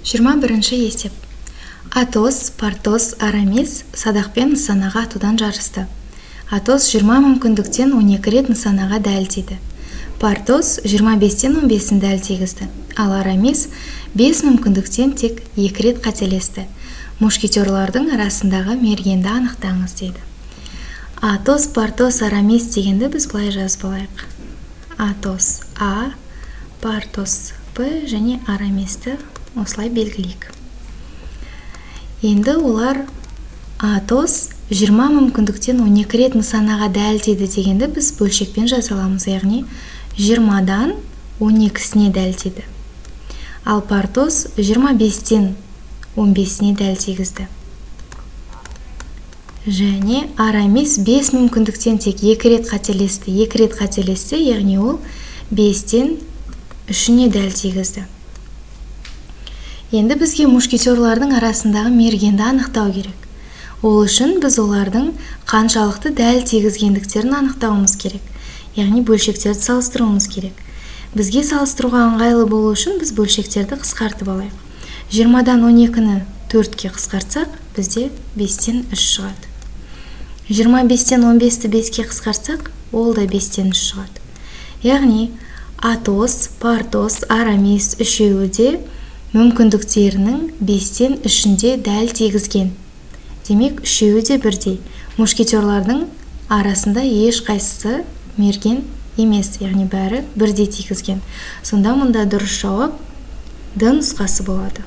21-ші есеп. Атос, Партос, Арамис садақпен нысанаға атудан жарысты. Атос 20 мүмкіндіктен 12 рет нысанаға дәлдейді. Партос 25-тен 15-ін дәлдегізді. Ал Арамис 5 мүмкіндіктен тек 2 рет қателесті. Мушкетерлардың арасындағы мергенді анықтаңыз дейді. Атос, Партос, Арамис дегенді біз былай жазып алайық. Атос А, Партос П және Арамисті осылай белгілейік. Енді олар Атос 20 мүмкіндіктен 12 рет нысанаға дәлдейді дегенді біз бөлшекпен жазаламыз, яғни 20-дан 12-сіне дәлдейді. Ал Партос 25-тен 15-сіне дәлдегізді. Және Арамис 5 мүмкіндіктен тек 2 рет қателесті, яғни ол 5-тен 3-не дәлдегізді. Енді бізге мушкетерлардың арасындағы мергенді анықтау керек. Ол үшін біз олардың қаншалықты дәл тегізгендіктерін анықтауымыз керек. Яғни бөлшектерді салыстыруымыз керек. Бізге салыстыруға ыңғайлы болу үшін біз бөлшектерді қысқартып алайық. 20-дан 12-ні 4-ке қысқартсақ, бізде 5-тен 3 шығады. 25-тен 15-ті 5-ке қысқартсақ, ол да 5-тен 3 шығады. Яғни Атос, Партос, Арамис үшеуі де мүмкіндіктерінің 5-тен 3-інде дәл тегізген. Демек, үшеуі де бірдей. Мушкетерлардың арасында еш қайсысы мерген емес, яғни бәрі бірдей тегізген. Сонда мұнда дұрыс жауап Д нұсқасы болады.